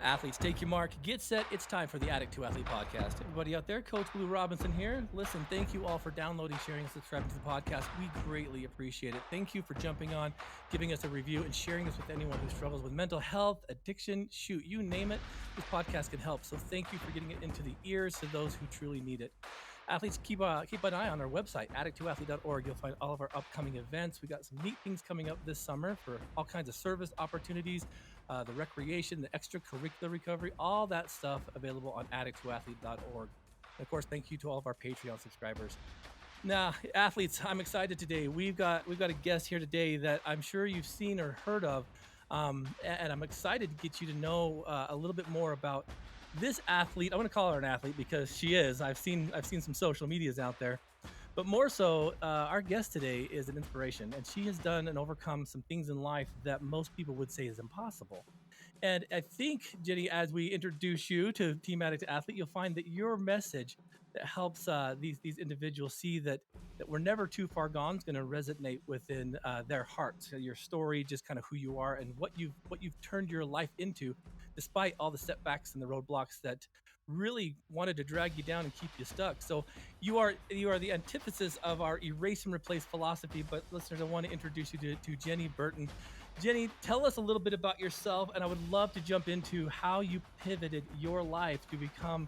Athletes, take your mark, get set. It's time for the Addict to Athlete podcast. Everybody out there, Coach Blu Robinson here. Listen, thank you all for downloading, sharing, and subscribing to the podcast. We greatly appreciate it. Thank you for jumping on, giving us a review, and sharing this with anyone who struggles with mental health, addiction, shoot, you name it. This podcast can help. So thank you for getting it into the ears of those who truly need it. Athletes, keep an eye on our website, addicttoathlete.org. You'll find all of our upcoming events. We got some neat things coming up this summer for all kinds of service opportunities, the recreation, the extracurricular recovery, all that stuff available on addicttoathlete.org. And of course, thank you to all of our Patreon subscribers. Now, athletes, I'm excited today. We've got a guest here today that I'm sure you've seen or heard of, and I'm excited to get you to know a little bit more about this athlete. I want to call her an athlete because she is. I've seen some social medias out there, but more so, our guest today is an inspiration, and she has done and overcome some things in life that most people would say is impossible. And I think, Ginny, as we introduce you to Team Addict to Athlete, you'll find that your message that helps these individuals see that we're never too far gone is going to resonate within their hearts. So your story, just kind of who you are and what you've turned your life into, despite all the setbacks and the roadblocks that really wanted to drag you down and keep you stuck. So you are the antithesis of our erase and replace philosophy. But listeners, I want to introduce you to Ginny Burton. Jenny, tell us a little bit about yourself, and I would love to jump into how you pivoted your life to become,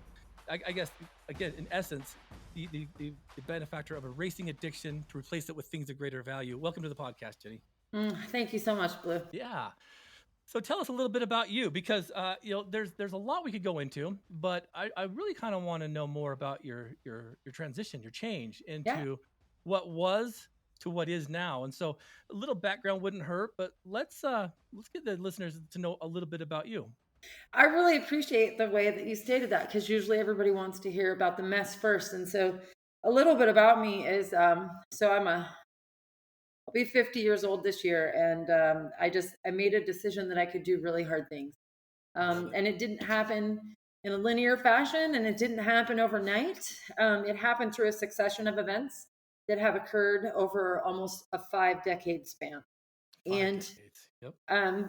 I guess, again, in essence, the benefactor of erasing addiction to replace it with things of greater value. Welcome to the podcast, Jenny. Thank you so much, Blu. Yeah. So tell us a little bit about you, because there's a lot we could go into, but I really kind of want to know more about your transition, your change into what was to what is now. And so a little background wouldn't hurt, but let's get the listeners to know a little bit about you. I really appreciate the way that you stated that, because usually everybody wants to hear about the mess first. And so a little bit about me is, I'll be 50 years old this year. And I made a decision that I could do really hard things. And it didn't happen in a linear fashion, and it didn't happen overnight. It happened through a succession of events that have occurred over almost a 5-decade span.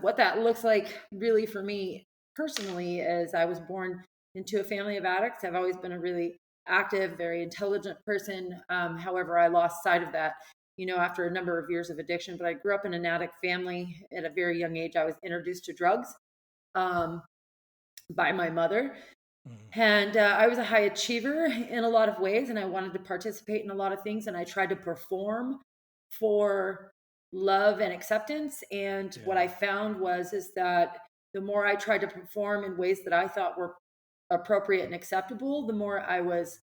What that looks like really for me personally is I was born into a family of addicts. I've always been a really active, very intelligent person. However, I lost sight of that, after a number of years of addiction. But I grew up in an addict family. At a very young age, I was introduced to drugs by my mother. And I was a high achiever in a lot of ways, and I wanted to participate in a lot of things, and I tried to perform for love and acceptance. And what I found is that the more I tried to perform in ways that I thought were appropriate and acceptable, the more I was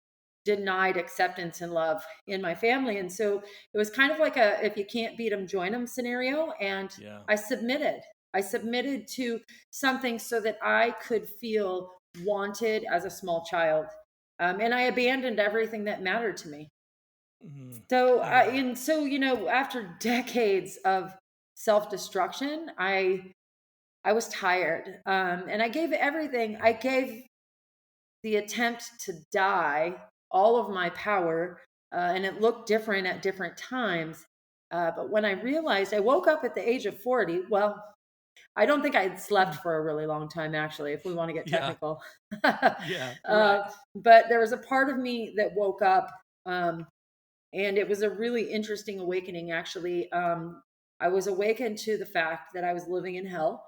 denied acceptance and love in my family. And so it was kind of like a if you can't beat them, join them scenario. And I submitted to something so that I could feel wanted as a small child. And I abandoned everything that mattered to me. So after decades of self-destruction, I was tired. And I gave everything. I gave the attempt to die all of my power. And it looked different at different times. But when I realized, I woke up at the age of 40. Well, I don't think I'd slept for a really long time, actually, if we want to get technical. Right. But there was a part of me that woke up, and it was a really interesting awakening, actually. I was awakened to the fact that I was living in hell,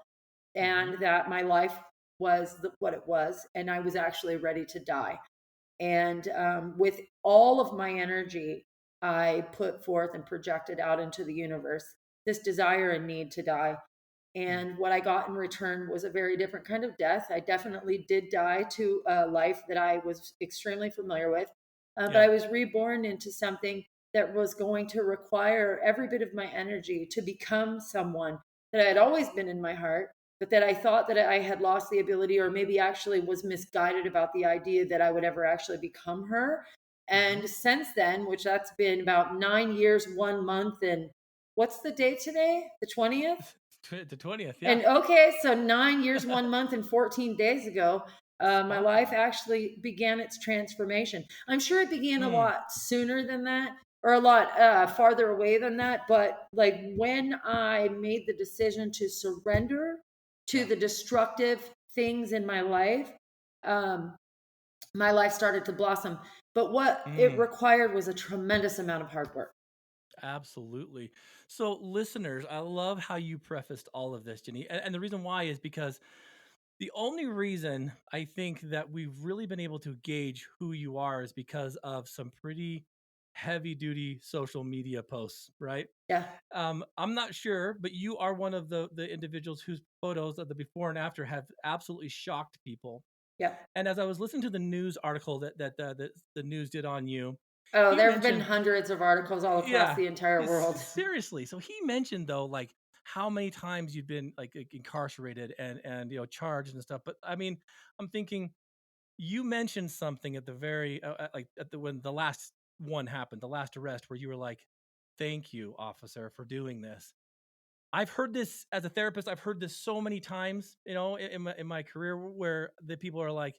and that my life was what it was, and I was actually ready to die. And with all of my energy, I put forth and projected out into the universe this desire and need to die. And what I got in return was a very different kind of death. I definitely did die to a life that I was extremely familiar with, but I was reborn into something that was going to require every bit of my energy to become someone that I had always been in my heart, but that I thought that I had lost the ability, or maybe actually was misguided about the idea that I would ever actually become her. And since then, which that's been about 9 years, 1 month, and what's the date today? The 20th? The 20th, yeah. And okay, so 9 years, 1 month, and 14 days ago, my life actually began its transformation. I'm sure it began a lot sooner than that, or a lot farther away than that. But like when I made the decision to surrender to the destructive things in um, my life started to blossom. But what it Mm. required was a tremendous amount of hard work. Absolutely. So, listeners, I love how you prefaced all of this, Jenny. And the reason why is because the only reason I think that we've really been able to gauge who you are is because of some pretty heavy duty social media posts, right? Yeah, I'm not sure, but you are one of the individuals whose photos of the before and after have absolutely shocked people. yeah. And as I was listening to the news article that the news did on you, Oh, he there have been mentioned, hundreds of articles all across yeah, the entire world. seriously. So he mentioned though, like how many times you've been like incarcerated and charged and stuff. But I mean, I'm thinking you mentioned something at the very like at the when the last one happened, the last arrest, where you were like, "Thank you, officer, for doing this." I've heard this as a therapist. I've heard this so many times, in my career, where the people are like,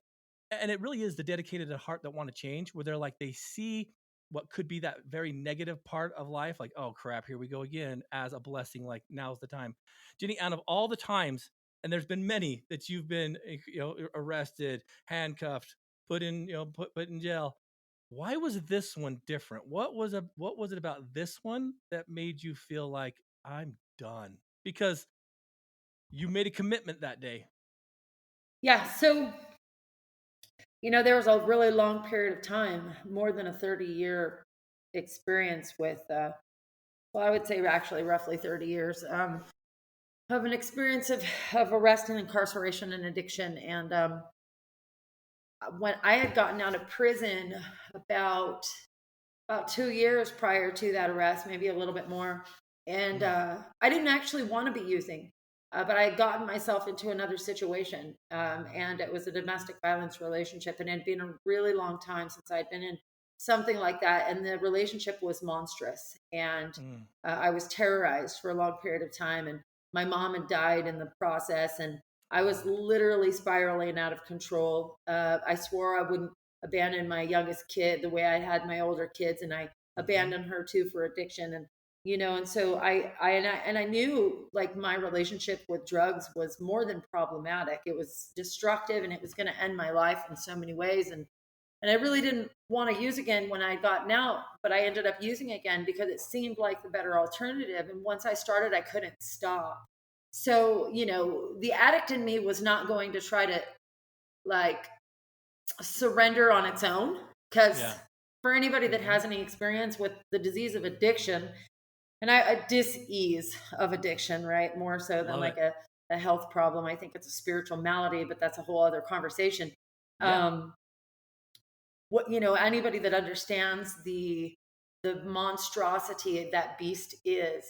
and it really is the dedicated at heart that want to change, where they're like, they see what could be that very negative part of life, like, oh crap, here we go again, as a blessing. Like now's the time, Jenny. Out of all the times, and there's been many that you've been, arrested, handcuffed, put in jail. Why was this one different? What was it about this one that made you feel like I'm done? Because you made a commitment that day. Yeah, so there was a really long period of time, more than a 30-year experience with, well, I would say actually roughly 30 years of an experience of arrest and incarceration and addiction. And when I had gotten out of prison about 2 years prior to that arrest, maybe a little bit more. And Mm, I didn't actually want to be using, but I had gotten myself into another situation. And it was a domestic violence relationship. And it had been a really long time since I'd been in something like that. And the relationship was monstrous. And mm, I was terrorized for a long period of time. And my mom had died in the process. And I was literally spiraling out of control. I swore I wouldn't abandoned my youngest kid the way I had my older kids, and I mhm, abandoned her too for addiction. And and so I knew, like, my relationship with drugs was more than problematic. It was destructive, and it was going to end my life in so many ways. And I really didn't want to use again when I would gotten out, but I ended up using again because it seemed like the better alternative. And once I started, I couldn't stop. So, the addict in me was not going to try to, like, surrender on its own, because yeah, for anybody that mhm, has any experience with the disease of addiction, and a dis-ease of addiction, right, more so than love like it. a health problem. I think it's a spiritual malady, but that's a whole other conversation. Yeah, um anybody that understands the monstrosity that beast is,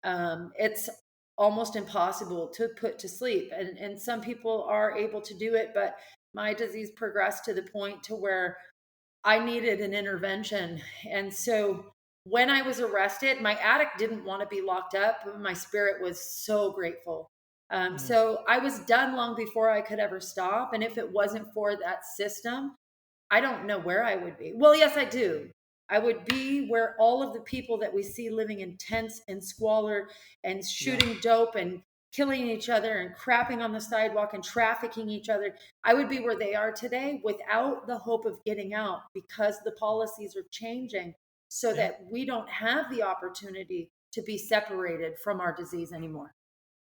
it's almost impossible to put to sleep. And some people are able to do it, but my disease progressed to the point to where I needed an intervention. And so when I was arrested, my addict didn't want to be locked up, but my spirit was so grateful. mm, So I was done long before I could ever stop. And if it wasn't for that system, I don't know where I would be. Well, yes, I do. I would be where all of the people that we see living in tents and squalor and yeah, shooting dope and killing each other and crapping on the sidewalk and trafficking each other. I would be where they are today without the hope of getting out, because the policies are changing so yeah. that we don't have the opportunity to be separated from our disease anymore.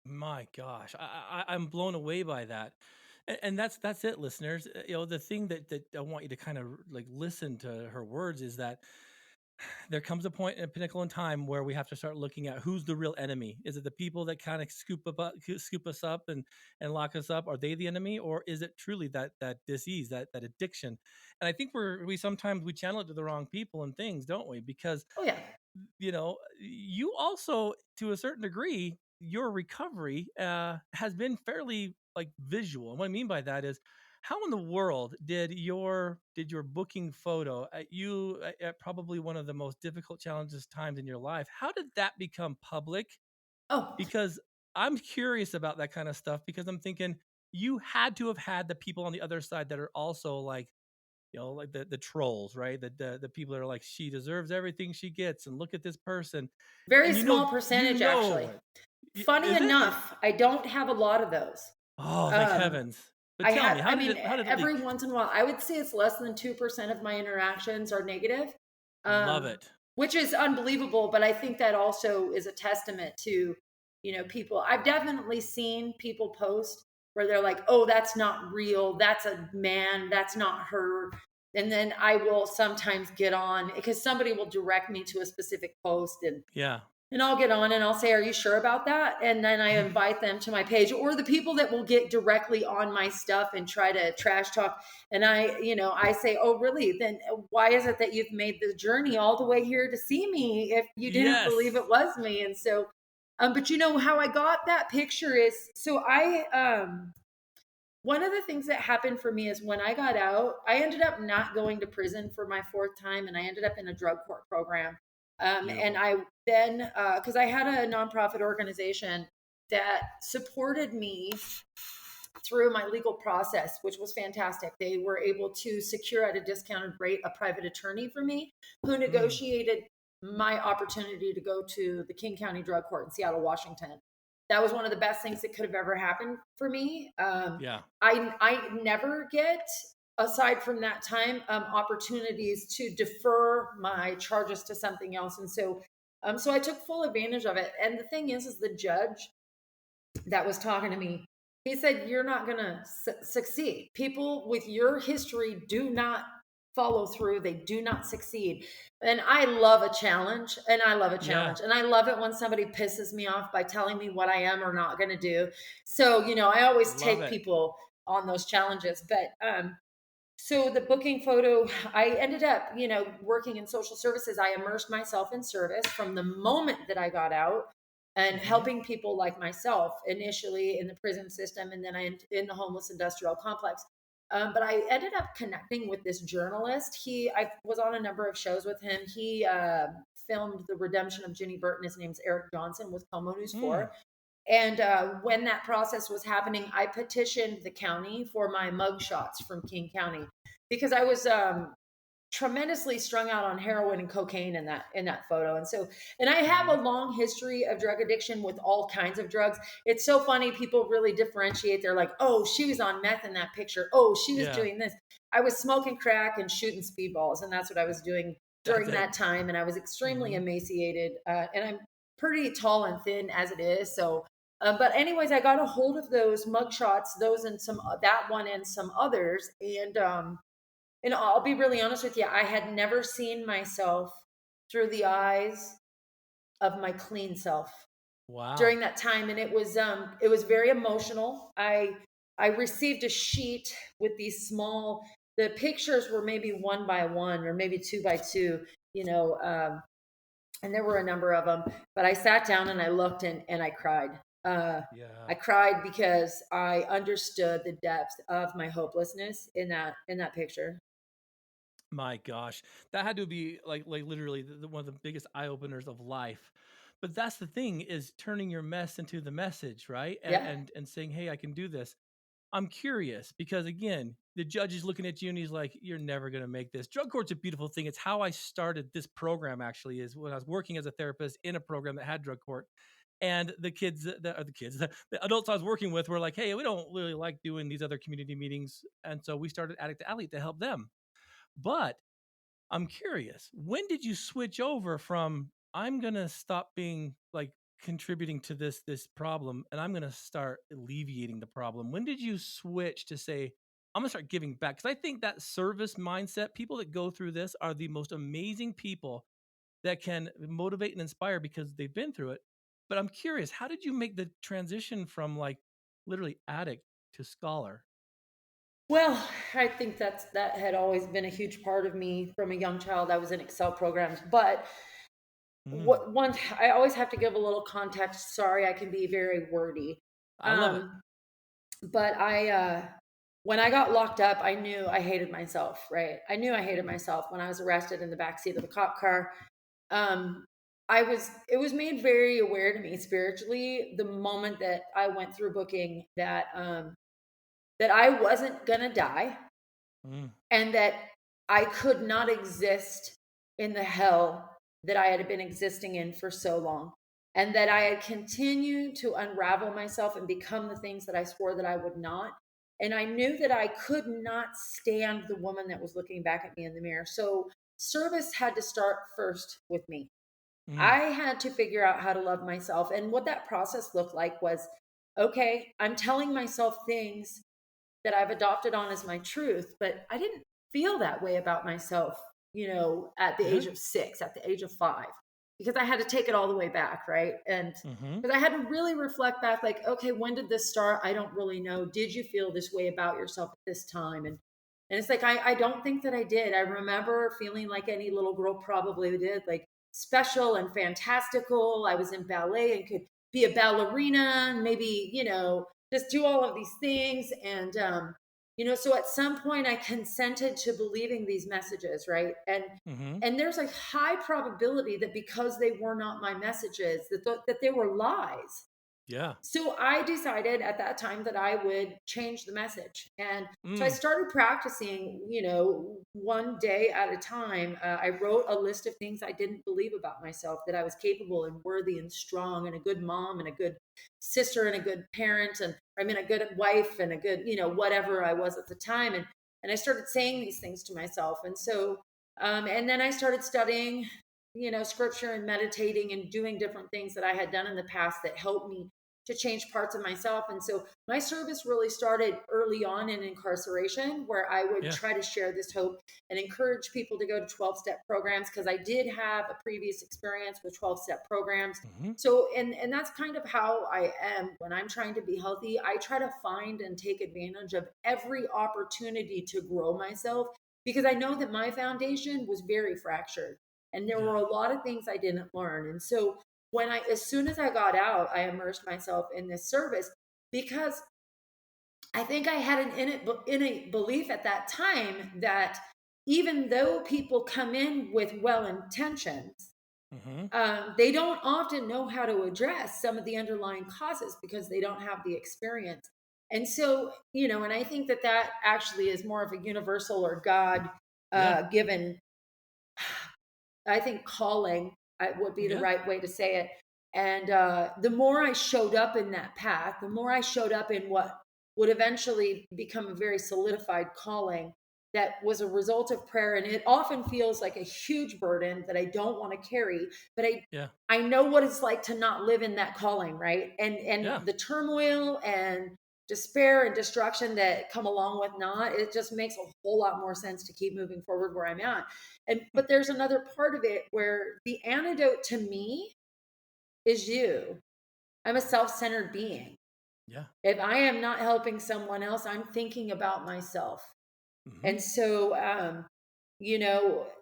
My gosh, I'm blown away by that, and that's it, listeners. The thing that I want you to kind of like listen to her words is that there comes a point, a pinnacle in time, where we have to start looking at who's the real enemy. Is it the people that kind of scoop us up and lock us up? Are they the enemy, or is it truly that disease, that addiction? And I think we sometimes we channel it to the wrong people and things, don't we? Because Oh, yeah. you also, to a certain degree, your recovery has been fairly like visual. And what I mean by that is, how in the world did your booking photo at probably one of the most difficult challenges times in your life? How did that become public? Oh, Because I'm curious about that kind of stuff, because I'm thinking you had to have had the people on the other side that are also like, like the trolls, right? The people that are like, she deserves everything she gets, and look at this person, very and small percentage, actually. it. Funny Is it? enough, I don't have a lot of those. Oh, thank Um, heavens! But tell me, how did it every leak? once in a while, I would say it's less than 2% of my interactions are negative, Love um, it. which is unbelievable. But I think that also is a testament to, people. I've definitely seen people post where they're like, oh, that's not real. That's a man. That's not her. And then I will sometimes get on because somebody will direct me to a specific post, Yeah. and I'll get on and I'll say, are you sure about that? And then I invite them to my page, or the people that will get directly on my stuff and try to trash talk. And I say, oh, really? Then why is it that you've made the journey all the way here to see me if you didn't believe Yes. it was me? And so, but how I got that picture is, one of the things that happened for me is when I got out, I ended up not going to prison for my fourth time, and I ended up in a drug court program. And Beautiful. I then, because I had a nonprofit organization that supported me through my legal process, which was fantastic. They were able to secure at a discounted rate a private attorney for me who Mm. negotiated my opportunity to go to the King County Drug Court in Seattle, Washington. That was one of the best things that could have ever happened for me. Yeah. I never get, aside from that time, opportunities to defer my charges to something else, and so I took full advantage of it. And the thing is the judge that was talking to me, he said, you're not going to succeed. People with your history do not follow through. They do not succeed. And I love a challenge, and I love a Yeah. challenge. And I love it when somebody pisses me off by telling me what I am or not going to do. So, I always Love take it. people on those challenges. But, so the booking photo, I ended up, working in social services. I immersed myself in service from the moment that I got out, and Hmm. helping people like myself initially in the prison system, and then in the homeless industrial complex. But I ended up connecting with this journalist. I was on a number of shows with him. He filmed the redemption of Ginny Burton. His name's Eric Johnson with Como News Mm. 4. And when that process was happening, I petitioned the county for my mug shots from King County because I was tremendously strung out on heroin and cocaine in that photo. And I have Hmm. a long history of drug addiction with all kinds of drugs. It's so funny, people really differentiate. They're like, oh, she was on meth in that picture. Oh, she was Yeah. doing this. I was smoking crack and shooting speedballs, and that's what I was doing That's during it. that time. And I was extremely Hmm. emaciated, and I'm pretty tall and thin as it is. So but anyways, I got a hold of those mugshots, those and some, that one and some others, and I'll be really honest with you, I had never seen myself through the eyes of my clean self Wow. during that time, and it was very emotional. I received a sheet with these small. The pictures were maybe one by one or maybe two by two, you know, and there were a number of them. But I sat down and I looked and I cried. Yeah. I cried because I understood the depth of my hopelessness in that picture. My gosh, that had to be like literally one of the biggest eye openers of life. But that's the thing, is turning your mess into the message, right? And Yeah. and and saying, "Hey, I can do this." I'm curious because again, the judge is looking at you and he's like, "You're never going to make this." Drug court's a beautiful thing. It's how I started this program actually, is when I was working as a therapist in a program that had drug court. And the kids that are the kids, the adults I was working with were like, "Hey, we don't really like doing these other community meetings." And so we started Addict to Athlete to help them. But I'm curious, when did you switch over from I'm gonna stop being like contributing to this problem and I'm gonna start alleviating the problem? When did you switch to say I'm gonna start giving back? Because I think that service mindset, people that go through this are the most amazing people that can motivate and inspire because they've been through it. But I'm curious, how did you make the transition from like literally addict to scholar? Well, I think that had always been a huge part of me from a young child. I was in Excel programs, but Mm, what one I always have to give a little context. Sorry, I can be very wordy. I love it. Um, but when I got locked up, I knew I hated myself. Right, I knew I hated myself when I was arrested in the backseat of the cop car. Um, it was made very aware to me spiritually the moment that I went through booking that I wasn't gonna die, Mm, and that I could not exist in the hell that I had been existing in for so long, and that I had continued to unravel myself and become the things that I swore that I would not. And I knew that I could not stand the woman that was looking back at me in the mirror. So service had to start first with me. Mm. I had to figure out how to love myself. And what that process looked like was, okay, I'm telling myself things that I've adopted on as my truth, but I didn't feel that way about myself, at the Yeah. age of 6, at the age of 5, because I had to take it all the way back, right? And Mm-hmm. because I had to really reflect back, like, okay, when did this start? I don't really know. Did you feel this way about yourself at this time? And it's like I don't think that I did. I remember feeling like any little girl probably did, like special and fantastical. I was in ballet and could be a ballerina and maybe, just do all of these things. And so at some point I consented to believing these messages, right? Mm-hmm. And there's a high probability that because they were not my messages, that they were lies. Yeah. So I decided at that time that I would change the message. And so I Mm. started practicing, one day at a time. I wrote a list of things I didn't believe about myself, that I was capable and worthy and strong and a good mom and a good sister and a good parent. And I mean, a good wife and a good, whatever I was at the time. And I started saying these things to myself. And so, and then I started studying, scripture and meditating and doing different things that I had done in the past that helped me to change parts of myself. And so my service really started early on in incarceration, where I would Yeah. try to share this hope and encourage people to go to 12-step programs, because I did have a previous experience with 12-step programs. Mm-hmm. So and that's kind of how I am when I'm trying to be healthy. I try to find and take advantage of every opportunity to grow myself, because I know that my foundation was very fractured and there were Yeah. a lot of things I didn't learn. And so as soon as I got out, I immersed myself in this service, because I think I had an innate belief at that time that even though people come in with well intentions, Mm-hmm. they don't often know how to address some of the underlying causes because they don't have the experience. And so, and I think that actually is more of a universal or God Yeah. given, I think, calling would be the Yeah. right way to say it. And the more I showed up in that path, the more I showed up in what would eventually become a very solidified calling that was a result of prayer. And it often feels like a huge burden that I don't want to carry, but Yeah. I know what it's like to not live in that calling, right? Yeah. And the turmoil and despair and destruction that come along with not, it just makes a whole lot more sense to keep moving forward where I'm at. And Hmm. but there's another part of it where the antidote to me is you. I'm a self-centered being. Yeah. If I am not helping someone else, I'm thinking about myself. Mm-hmm. And so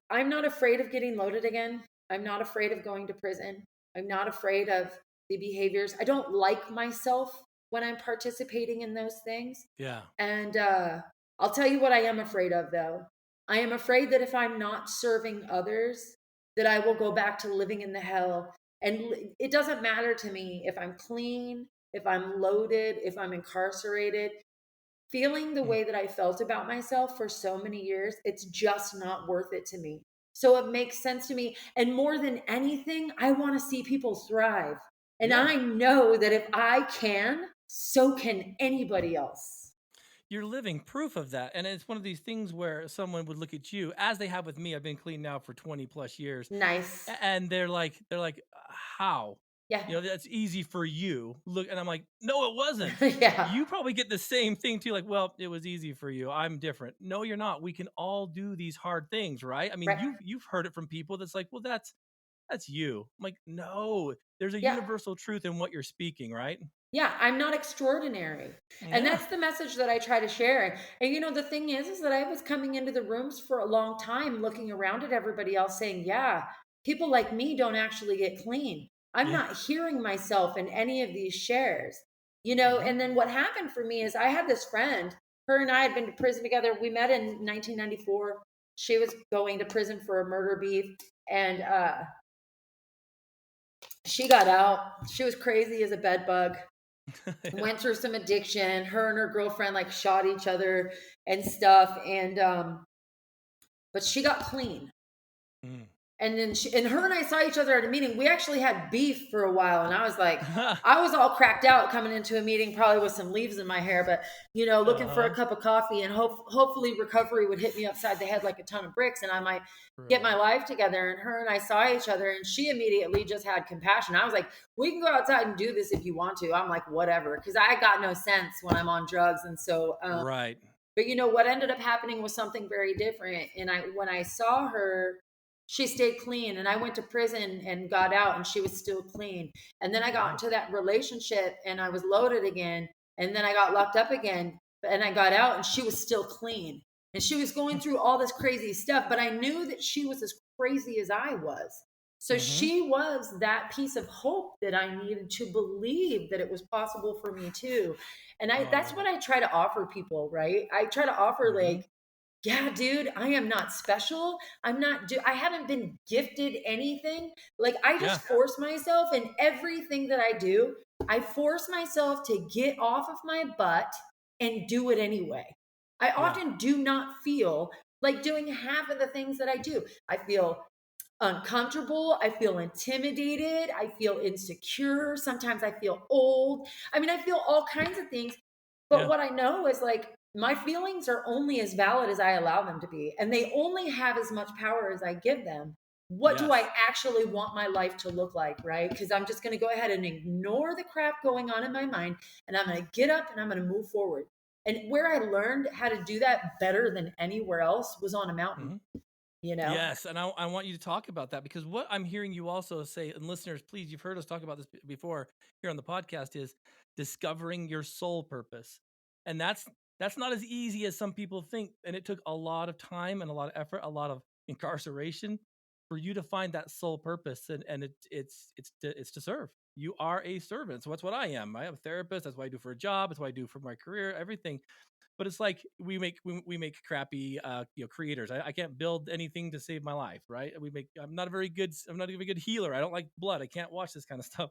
I'm not afraid of getting loaded again. I'm not afraid of going to prison. I'm not afraid of the behaviors. I don't like myself when I'm participating in those things. Yeah. And I'll tell you what I am afraid of, though. I am afraid that if I'm not serving others, that I will go back to living in the hell. And it doesn't matter to me if I'm clean, if I'm loaded, if I'm incarcerated. Feeling the Mm. way that I felt about myself for so many years, it's just not worth it to me. So it makes sense to me. And more than anything, I want to see people thrive. And Yeah. I know that if I can, so can anybody else. You're living proof of that. And it's one of these things where someone would look at you, as they have with me. I've been clean now for 20 plus years. Nice. And they're like, how? Yeah. That's easy for you. Look, and I'm like, no, it wasn't. Yeah. You probably get the same thing too. Like, well, it was easy for you. I'm different. No, you're not. We can all do these hard things, right? I mean, Right. you've heard it from people that's like, well, that's you. I'm like, no, there's a Yeah. universal truth in what you're speaking, right? Yeah, I'm not extraordinary. And Yeah. that's the message that I try to share. And the thing is that I was coming into the rooms for a long time looking around at everybody else saying, yeah, people like me don't actually get clean. I'm Yeah. not hearing myself in any of these shares. Hmm. And then what happened for me is I had this friend, her and I had been to prison together. We met in 1994. She was going to prison for a murder beef. And she got out. She was crazy as a bed bug, Yeah. went through some addiction. Her and her girlfriend like shot each other and stuff. And but she got clean. Mm. And then her and I saw each other at a meeting. We actually had beef for a while. And I was like, I was all cracked out coming into a meeting, probably with some leaves in my hair, but looking for a cup of coffee, and hopefully recovery would hit me upside the head like a ton of bricks and I might get my life together. And her and I saw each other, and she immediately just had compassion. I was like, we can go outside and do this if you want to. I'm like, whatever. Cause I got no sense when I'm on drugs. And so, right. But what ended up happening was something very different. And when I saw her, she stayed clean, and I went to prison and got out, and she was still clean. And then I got into that relationship, and I was loaded again. And then I got locked up again, and I got out, and she was still clean. And she was going through all this crazy stuff, but I knew that she was as crazy as I was. So she was that piece of hope that I needed to believe that it was possible for me too. And that's what I try to offer people, right? I try to offer like, yeah, dude, I am not special. I haven't been gifted anything. Like, I just force myself in everything that I do. I force myself to get off of my butt and do it anyway. I often do not feel like doing half of the things that I do. I feel uncomfortable. I feel intimidated. I feel insecure. Sometimes I feel old. I mean, I feel all kinds of things. But what I know is like, my feelings are only as valid as I allow them to be, and they only have as much power as I give them. What do I actually want my life to look like, right? Because I'm just going to go ahead and ignore the crap going on in my mind, and I'm going to get up and I'm going to move forward. And where I learned how to do that better than anywhere else was on a mountain. Yes, and I want you to talk about that, because what I'm hearing you also say, and listeners, please, you've heard us talk about this before here on the podcast, is discovering your soul purpose. And that's not as easy as some people think, and it took a lot of time and a lot of effort, a lot of incarceration for you to find that soul purpose, and it's to serve. You are a servant. So that's what I am. I am a therapist. That's what I do for a job. That's what I do for my career, everything. But it's like we make crappy creators. I can't build anything to save my life, right? I'm not a very good healer. I don't like blood. I can't watch this kind of stuff.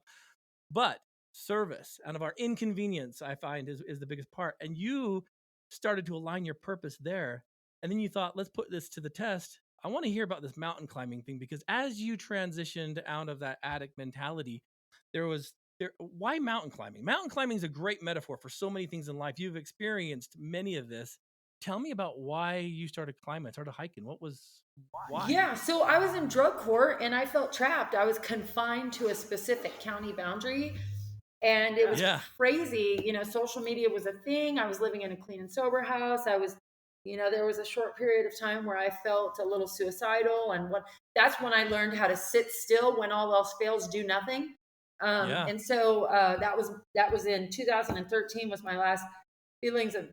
But service out of our inconvenience, I find, is the biggest part. And you started to align your purpose there, and then you thought, let's put this to the test. I want to hear about this mountain climbing thing, because as you transitioned out of that addict mentality, why mountain climbing? Mountain climbing is a great metaphor for so many things in life. You've experienced many of this. Tell me about why you started climbing, started hiking. Why? Yeah, so I was in drug court and I felt trapped. I was confined to a specific county boundary, and it was crazy. Social media was a thing. I was living in a clean and sober house. There was a short period of time where I felt a little suicidal, and that's when I learned how to sit still when all else fails, do nothing. And so that was in 2013 was my last feelings of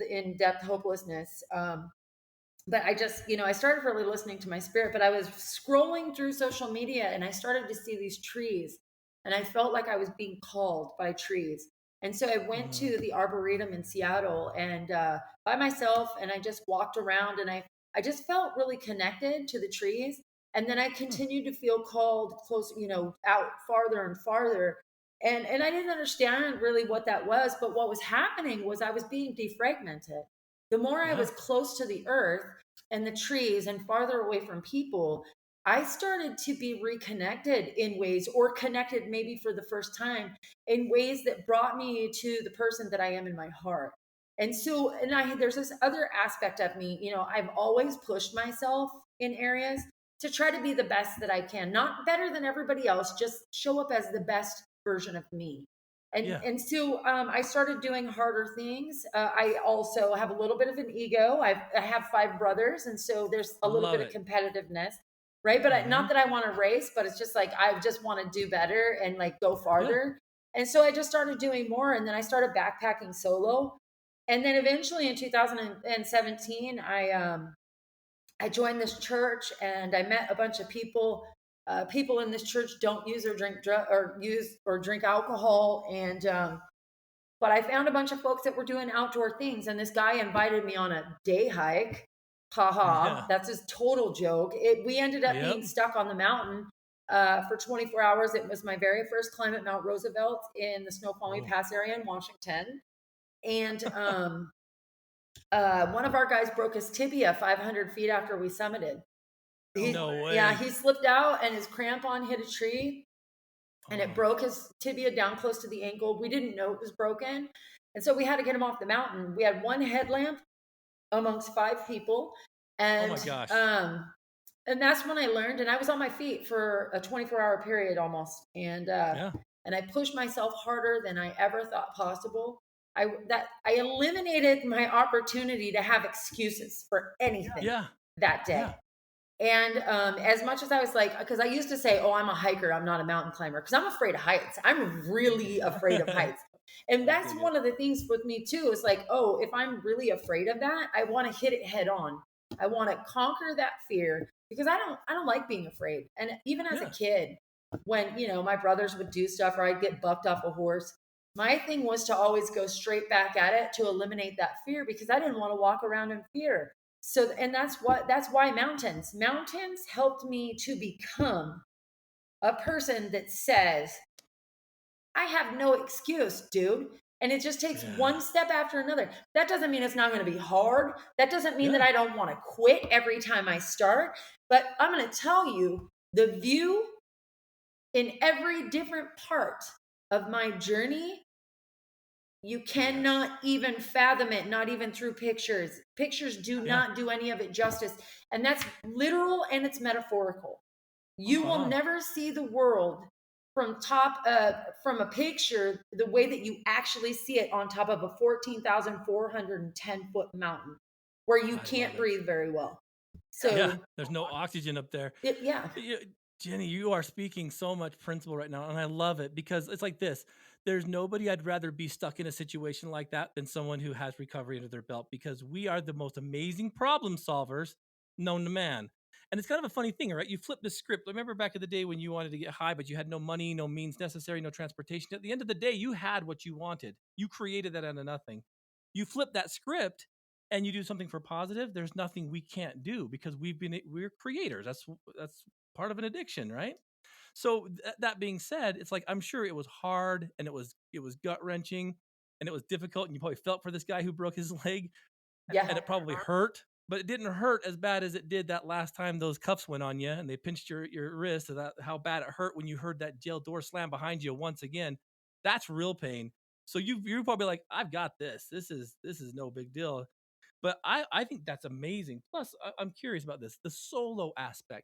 in-depth hopelessness. But I just, I started really listening to my spirit, but I was scrolling through social media and I started to see these trees, and I felt like I was being called by trees. And so I went to the Arboretum in Seattle, and by myself, and I just walked around, and I just felt really connected to the trees. And then I continued to feel called close, out farther and farther. And I didn't understand really what that was, but what was happening was I was being defragmented. The more I was close to the earth and the trees and farther away from people, I started to be reconnected in ways, or connected maybe for the first time, in ways that brought me to the person that I am in my heart. And so, there's this other aspect of me, I've always pushed myself in areas to try to be the best that I can, not better than everybody else, just show up as the best version of me. And so I started doing harder things. I also have a little bit of an ego. I have 5 brothers, and so there's a little bit of competitiveness, right? But not that I want to race, but it's just like I just want to do better and like go farther. And so I just started doing more, and then I started backpacking solo. And then eventually in 2017, I joined this church, and I met a bunch of people. People in this church don't use or drink alcohol, and but I found a bunch of folks that were doing outdoor things, and this guy invited me on a day hike. Haha, that's his total joke. We ended up being stuck on the mountain for 24 hours. It was my very first climb at Mount Roosevelt in the Snoqualmie Pass area in Washington, and one of our guys broke his tibia 500 feet after we summited. No Yeah, way. he slipped out and his crampon hit a tree and it broke his tibia down close to the ankle. We didn't know it was broken. And so we had to get him off the mountain. We had one headlamp amongst 5 people. Oh my And gosh. that's when I learned, and I was on my feet for a 24-hour period almost. Yeah. And I pushed myself harder than I ever thought possible. I eliminated my opportunity to have excuses for anything Yeah. that day. Yeah. And as much as I was like, because I used to say, oh, I'm a hiker, I'm not a mountain climber, because I'm afraid of heights. I'm really afraid of heights. And that's one of the things with me too, is like, oh, if I'm really afraid of that, I want to hit it head on. I want to conquer that fear because I don't like being afraid. And even as a kid, when, my brothers would do stuff or I'd get bucked off a horse, my thing was to always go straight back at it to eliminate that fear because I didn't want to walk around in fear. So, and that's why mountains helped me to become a person that says, I have no excuse, dude. And it just takes one step after another. That doesn't mean it's not going to be hard. That doesn't mean that I don't want to quit every time I start. But I'm going to tell you the view in every different part of my journey, you cannot even fathom it, not even through pictures. Pictures do not do any of it justice. And that's literal and it's metaphorical. You will never see the world from from a picture the way that you actually see it on top of a 14,410-foot mountain where you can't breathe very well. So there's no oxygen up there. Yeah. Jenny, you are speaking so much principle right now, and I love it because it's like this. There's nobody I'd rather be stuck in a situation like that than someone who has recovery under their belt because we are the most amazing problem solvers known to man. And it's kind of a funny thing, right? You flip the script. Remember back in the day when you wanted to get high, but you had no money, no means necessary, no transportation. At the end of the day, you had what you wanted. You created that out of nothing. You flip that script and you do something for positive. There's nothing we can't do because we're creators. That's part of an addiction, right? So that being said, it's like I'm sure it was hard and it was gut wrenching and it was difficult and you probably felt for this guy who broke his leg and it probably hurt, but it didn't hurt as bad as it did that last time those cuffs went on you and they pinched your wrist. So that how bad it hurt when you heard that jail door slam behind you once again. That's real pain. So you're probably like, I've got this. This is no big deal. But I think that's amazing. Plus, I'm curious about this. The solo aspect.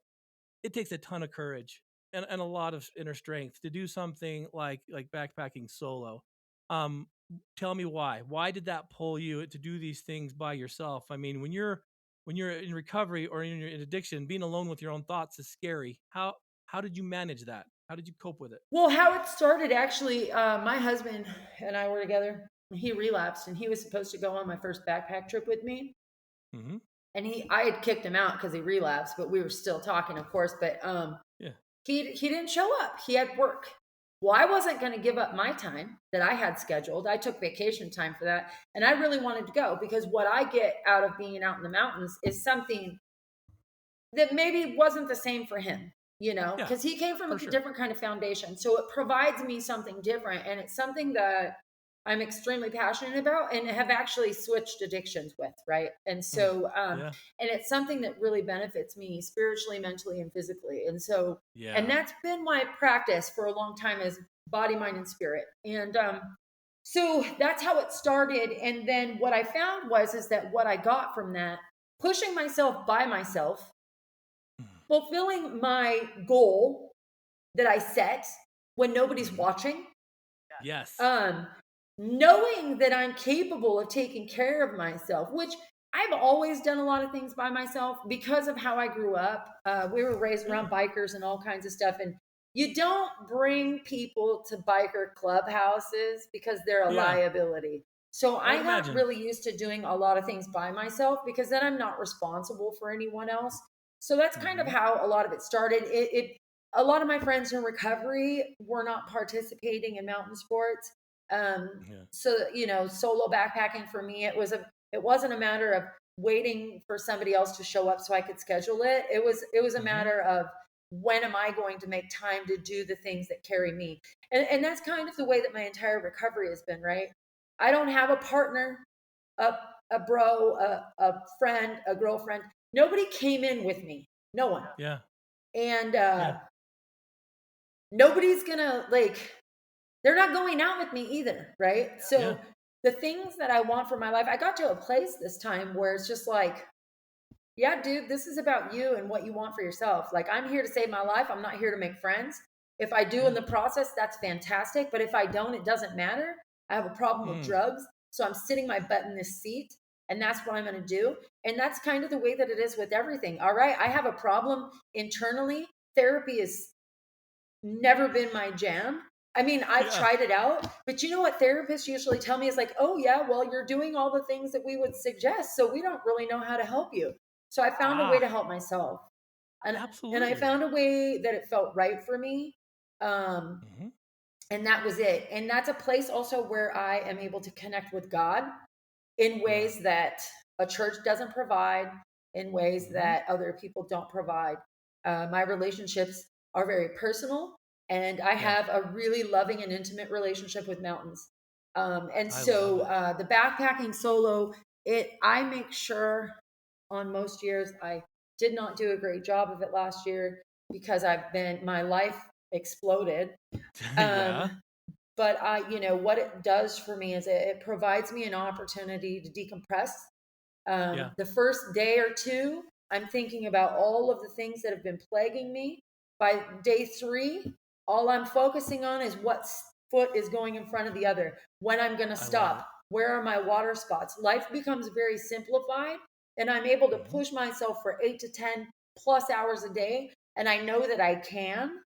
It takes a ton of courage and a lot of inner strength to do something like backpacking solo. Um, Tell me why. Why did that pull you to do these things by yourself? I mean, when you're in recovery or in addiction, being alone with your own thoughts is scary. How did you manage that? How did you cope with it? Well, how it started actually, my husband and I were together. He relapsed and he was supposed to go on my first backpack trip with me. Mm-hmm. And I had kicked him out because he relapsed, but we were still talking, of course. But he didn't show up. He had work. Well, I wasn't going to give up my time that I had scheduled. I took vacation time for that. And I really wanted to go because what I get out of being out in the mountains is something that maybe wasn't the same for him, because he came from a different kind of foundation. So it provides me something different. And it's something that I'm extremely passionate about and have actually switched addictions with. Right. And so, and it's something that really benefits me spiritually, mentally, and physically. And so, and that's been my practice for a long time is body, mind, and spirit. And, so that's how it started. And then what I found is that what I got from that, pushing myself by myself, fulfilling my goal that I set when nobody's watching. Yes. Knowing that I'm capable of taking care of myself, which I've always done a lot of things by myself because of how I grew up. We were raised around bikers and all kinds of stuff. And you don't bring people to biker clubhouses because they're a liability. So I got really used to doing a lot of things by myself because then I'm not responsible for anyone else. So that's kind of how a lot of it started. A lot of my friends in recovery were not participating in mountain sports. So, solo backpacking for me, it wasn't a matter of waiting for somebody else to show up so I could schedule it. It was a matter of when am I going to make time to do the things that carry me? And that's kind of the way that my entire recovery has been, right? I don't have a partner, a bro, a friend, a girlfriend. Nobody came in with me. No one. Yeah. And Yeah. nobody's gonna like, they're not going out with me either, right? Yeah. So the things that I want for my life, I got to a place this time where it's just like, yeah, dude, this is about you and what you want for yourself. Like, I'm here to save my life. I'm not here to make friends. If I do in Yeah. the process, that's fantastic. But if I don't, it doesn't matter. I have a problem with Mm. drugs. So I'm sitting my butt in this seat, and that's what I'm going to do. And that's kind of the way that it is with everything. All right. I have a problem internally. Therapy has never been my jam. I mean, I've Yeah. tried it out, but you know what therapists usually tell me is like, oh, yeah, well, you're doing all the things that we would suggest. So we don't really know how to help you. So I found a way Ah, to help myself. And I absolutely. found a way that it felt right for me. Um, Hmm. and that was it. And that's a place also where I am able to connect with God in Yeah. ways that a church doesn't provide, in ways Hmm. that other people don't provide. My relationships are very personal, and I Yeah. have a really loving and intimate relationship with mountains. And I love so it. the backpacking solo, I make sure on most years I did not do a great job of it last year because my life exploded. Yeah. Um, but what it does for me is it provides me an opportunity to decompress. Yeah. The first day or two, I'm thinking about all of the things that have been plaguing me. By day 3, all I'm focusing on is what foot is going in front of the other, when I'm going to I love it. stop, where are my water spots. Life becomes very simplified, and I'm able to Hmm. push myself for 8 to 10 plus hours a day. And I know that I can.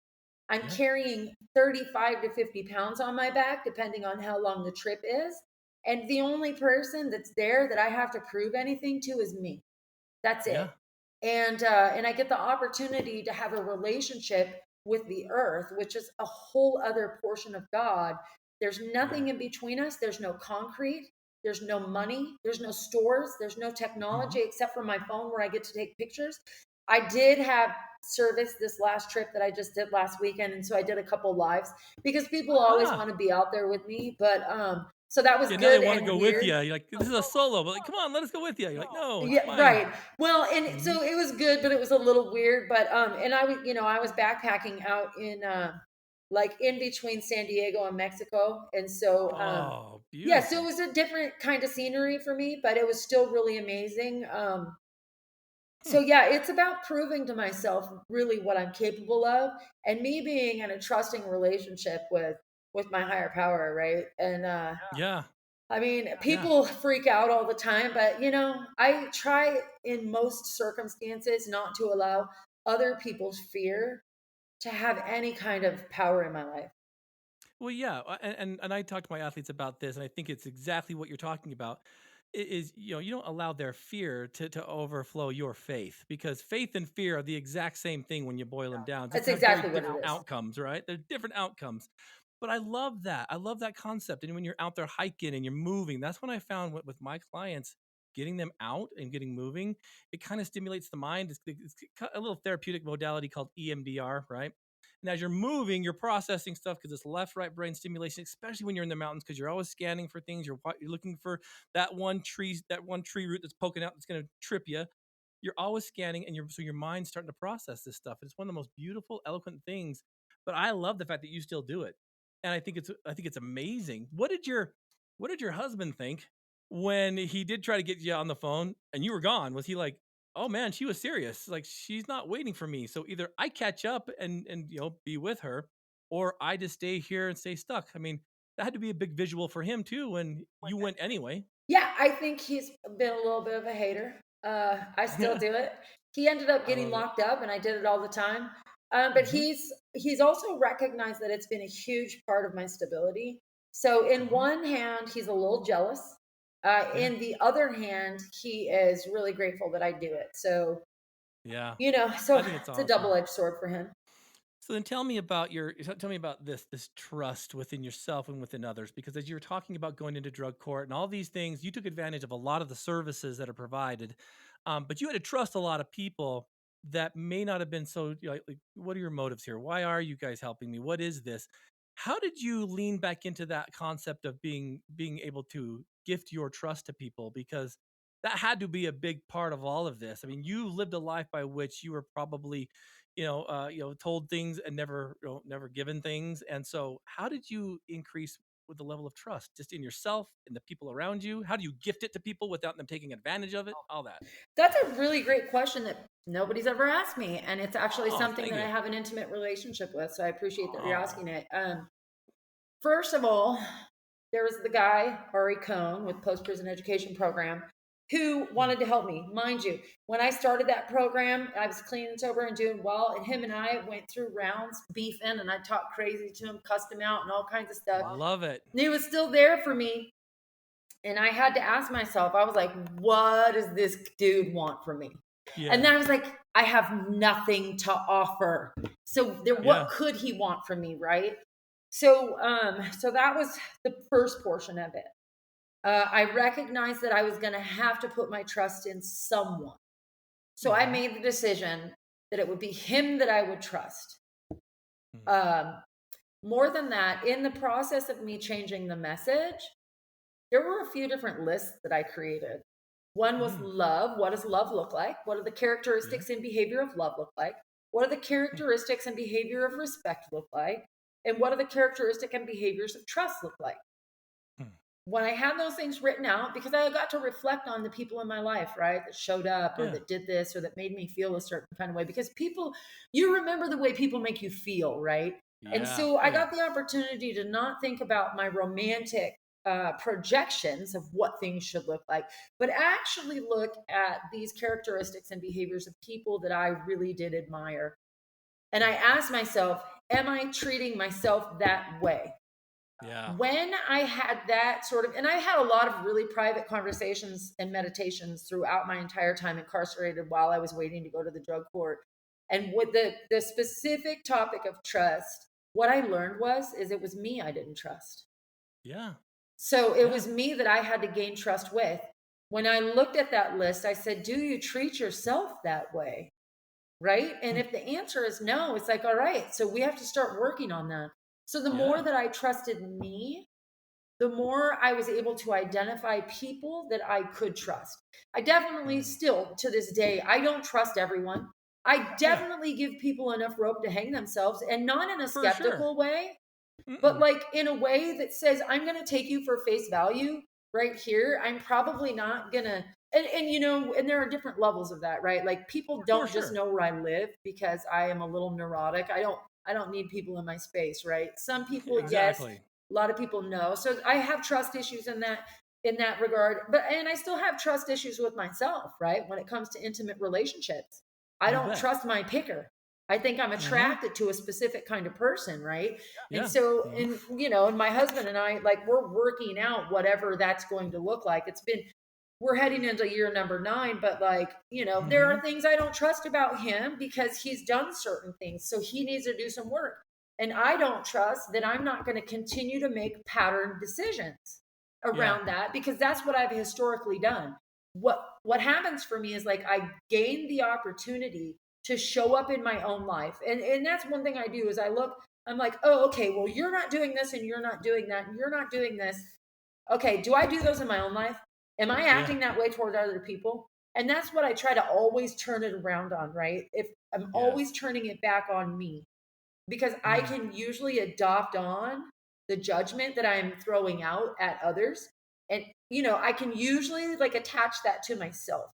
I'm Yeah. carrying 35 to 50 pounds on my back, depending on how long the trip is. And the only person that's there that I have to prove anything to is me. That's it. Yeah. And I get the opportunity to have a relationship with the earth, which is a whole other portion of God. There's Yeah. nothing in between us. There's no concrete. There's no money. There's no stores. There's no Hmm. technology except for my phone where I get to take pictures. I did have service this last trip that I just did last weekend. And so I did a couple lives because people always Ah. want to be out there with me. But so that was Yeah. Now they good want to and go with weird. you. You're like, this is a solo, but like, come on, let us go with you. You're like, no, it's Yeah, fine. right. Well, and Hmm. so it was good, but it was a little weird. But and I was backpacking out in like in between San Diego and Mexico, and so Oh, yeah, so it beautiful. was a different kind of scenery for me, but it was still really amazing. Hmm. So yeah, it's about proving to myself really what I'm capable of, and me being in a trusting relationship with my higher power, right? And Yeah. I mean, Yeah. people freak out all the time, but I try in most circumstances not to allow other people's fear to have any kind of power in my life. Well, yeah, and I talk to my athletes about this, and I think it's exactly what you're talking about. Is you don't allow their fear to overflow your faith, because faith and fear are the exact same thing when you boil them down. Just That's have very exactly what it different is. outcomes, right? They're different outcomes. But I love that. I love that concept. And when you're out there hiking and you're moving, that's when I found with my clients, getting them out and getting moving, it kind of stimulates the mind. It's a little therapeutic modality called EMDR, right? And as you're moving, you're processing stuff because it's left, right brain stimulation, especially when you're in the mountains, because you're always scanning for things. You're looking for that one tree root that's poking out that's going to trip you. You're always scanning, and so your mind's starting to process this stuff. It's one of the most beautiful, eloquent things. But I love the fact that you still do it, and I think it's amazing. What did your husband think when he did try to get you on the phone and you were gone? Was he like, oh man, she was serious. Like, she's not waiting for me. So either I catch up and be with her, or I just stay here and stay stuck. I mean, that had to be a big visual for him too when you went anyway. Yeah, I think he's been a little bit of a hater. I still Yeah, do it. He ended up I getting love it. locked up, and I did it all the time. But Hmm. he's also recognized that it's been a huge part of my stability. So in Hmm. one hand, he's a little jealous. Yeah, In the other hand, he is really grateful that I do it. So yeah. so I think it's it's a awesome. double-edged sword for him. So then tell me about this trust within yourself and within others, because as you were talking about going into drug court and all these things, you took advantage of a lot of the services that are provided, but you had to trust a lot of people that may not have been so, like, what are your motives here? Why are you guys helping me? What is this? How did you lean back into that concept of being able to gift your trust to people? Because that had to be a big part of all of this. I mean, you lived a life by which you were probably, told things and never, never given things. And so, how did you increase with the level of trust, just in yourself and the people around you? How do you gift it to people without them taking advantage of it? All that. That's a really great question that nobody's ever asked me, and it's actually Oh, something thank that I you. have an intimate relationship with. So I appreciate that you're Oh, asking it. First of all, there was the guy, Ari Cohn, with Post Prison Education Program, who mm, wanted to help me. Mind you, when I started that program, I was clean and sober and doing well. And him and I went through rounds beefing, and I talked crazy to him, cussed him out, and all kinds of stuff. love it. And he was still there for me. And I had to ask myself, I was like, what does this dude want from me? And Yeah, then I was like, I have nothing to offer. So there, yeah. what could he want from me, right? So that was the first portion of it. I recognized that I was going to have to put my trust in someone. So I Hmm. made the decision that it would be him that I would trust. Mm, Um, More than that, in the process of me changing the message, there were a few different lists that I created. One was mm, love. What does love look like? What do the yeah. characteristics and behavior of love look like? What do the Mm, characteristics and behavior of respect look like? And what do the characteristic and behaviors of trust look like? mm, When I had those things written out, because I got to reflect on the people in my life, right, that showed up or yeah, that did this or that made me feel a certain kind of way. Because people, you remember the way people make you feel, right? And yeah. so Oh, I yeah. got the opportunity to not think about my romantic projections of what things should look like, but actually look at these characteristics and behaviors of people that I really did admire. And I Mm, asked myself, am I treating myself that way? yeah. When I had that sort of, and I had a lot of really private conversations and meditations throughout my entire time incarcerated while I was waiting to go to the drug court. And with the specific topic of trust, what I learned is it was me I didn't trust. Yeah. So it Yeah. was me that I had to gain trust with. When I looked at that list, I said, do you treat yourself that way? Right. And Mm, if the answer is no, it's like, all right, so we have to start working on that. So the more yeah. that I trusted me, the more I was able to identify people that I could trust. I definitely Mm, still, to this day, I don't trust everyone. I yeah. definitely give people enough rope to hang themselves, and not in a For sure. skeptical way, but Mm-mm. like in a way that says, I'm going to take you for face value right here. I'm probably not going to. And there are different levels of that, right? Like people For don't just sure. know where I live because I am a little neurotic. I don't need people in my space, right? Some people, yes, Exactly. a lot of people know. So I have trust issues in that regard. And I still have trust issues with myself, right? When it comes to intimate relationships. I You don't bet. trust my picker. I think I'm Uh-huh. attracted to a specific kind of person, right? And Yeah. so, Mhm. and my husband and I, like, we're working out whatever that's going to look like. We're heading into year number 9, but like, there are Mhm. things I don't trust about him because he's done certain things. So he needs to do some work. And I don't trust that I'm not going to continue to make pattern decisions Yeah. around that because that's what I've historically done. What happens for me is like I gain the opportunity to show up in my own life. And that's one thing I do is I'm like, oh, okay, well, you're not doing this and you're not doing that and you're not doing this. Okay, do I do those in my own life? Am I Yeah. acting that way toward other people? And that's what I try to always turn it around on, right? If I'm always Yes. turning it back on me because I Mm. can usually adopt on the judgment that I'm throwing out at others. And, I can usually like attach that to myself.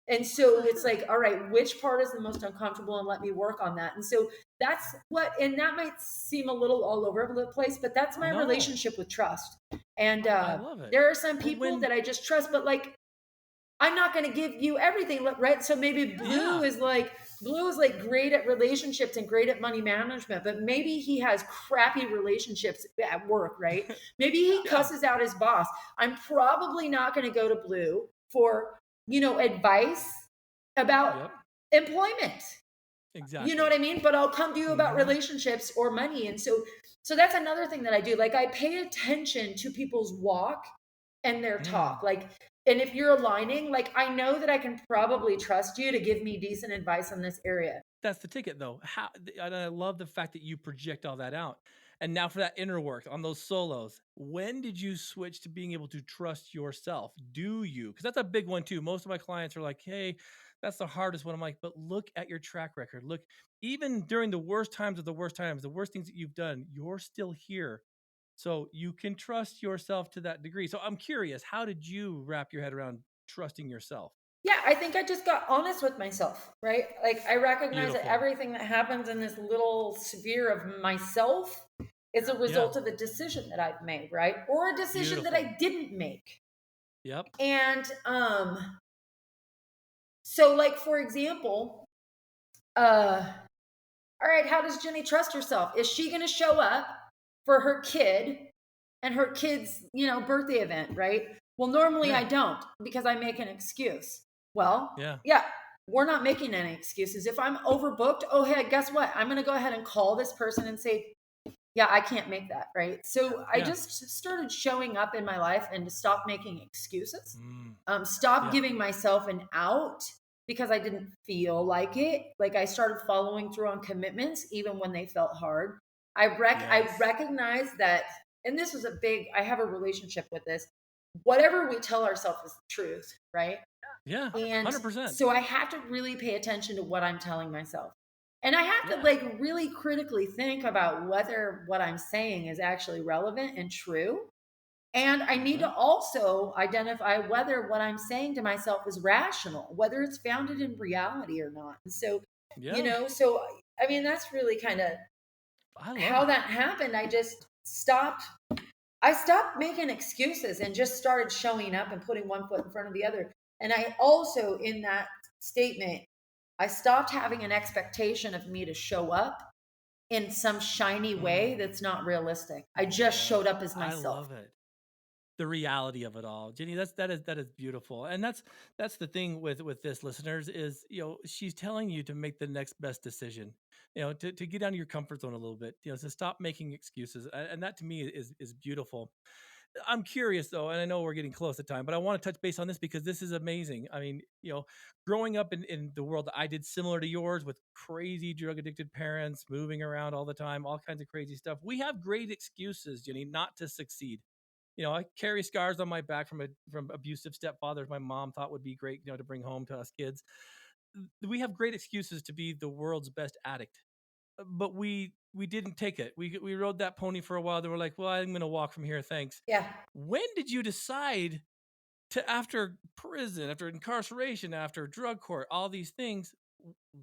And so For it's sure. like, all right, which part is the most uncomfortable and let me work on that. And so and that might seem a little all over the place, but that's my No. relationship with trust. And I love it. there are some But people when that I just trust, but like I'm not going to give you everything, right? So maybe yeah. Blue is like great at relationships and great at money management, but maybe he has crappy relationships at work, right? Maybe he Yeah. cusses out his boss. I'm probably not going to go to Blue for, advice about Yep. employment. You know what Exactly. I mean? But I'll come to you about Mhm. relationships or money. And so that's another thing that I do. Like I pay attention to people's walk and their talk. Mm. Like, and if you're aligning, like I know that I can probably trust you to give me decent advice on this area. That's the ticket though. And I love the fact that you project all that out. And now for that inner work on those solos, when did you switch to being able to trust yourself? Do you? Because that's a big one too. Most of my clients are like, hey, that's the hardest one. I'm like, but look at your track record. Look, even during the worst times of the worst times, the worst things that you've done, you're still here. So you can trust yourself to that degree. So I'm curious, how did you wrap your head around trusting yourself? Yeah, I think I just got honest with myself, right? Like I recognize that Beautiful. everything that happens in this little sphere of myself is a Yeah. result of a decision that I've made, right? Or a decision that Beautiful. I didn't make. Yep. And so like for example, uh all right, how does Jenny trust herself? Is she going to show up for her kid and her kid's, birthday event, right? Well, normally Yeah. I don't because I make an excuse. Well, Yeah. yeah, we're not making any excuses. If I'm overbooked, oh, hey, guess what? I'm going to go ahead and call this person and say, yeah, I can't make that, right? So I Yeah. just started showing up in my life and to stop making excuses, Mm, stop yeah. giving myself an out because I didn't feel like it. Like I started following through on commitments even when they felt hard. I Yes. recognize that, and this is a big. I have a relationship with this. Whatever we tell ourselves is the truth, right? Yeah. And 100%. so I have to really pay attention to what I'm telling myself. And I have to Yeah. like really critically think about whether what I'm saying is actually relevant and true. And I need Uh-huh. to also identify whether what I'm saying to myself is rational, whether it's founded in reality or not. And so, Yeah. I mean, that's really kind of I love how it. that happened. I stopped making excuses and just started showing up and putting one foot in front of the other. And I also, in that statement, I stopped having an expectation of me to show up in some shiny way Mm, that's not realistic. I just showed up as I myself. love it. The reality of it all, Jenny. That is beautiful, and that's the thing with this, listeners, is she's telling you to make the next best decision. To get out of your comfort zone a little bit. To stop making excuses, and that to me is beautiful. I'm curious though, and I know we're getting close to time, but I want to touch base on this because this is amazing. I mean, growing up in the world that I did similar to yours with crazy drug addicted parents, moving around all the time, all kinds of crazy stuff. We have great excuses, Jenny, not to succeed. I carry scars on my back from abusive stepfathers my mom thought would be great, to bring home to us kids. We have great excuses to be the world's best addict, but we didn't take it. We rode that pony for a while. Then we're like, well, I'm gonna walk from here, thanks. Yeah. When did you decide to, after prison, after incarceration, after drug court, all these things?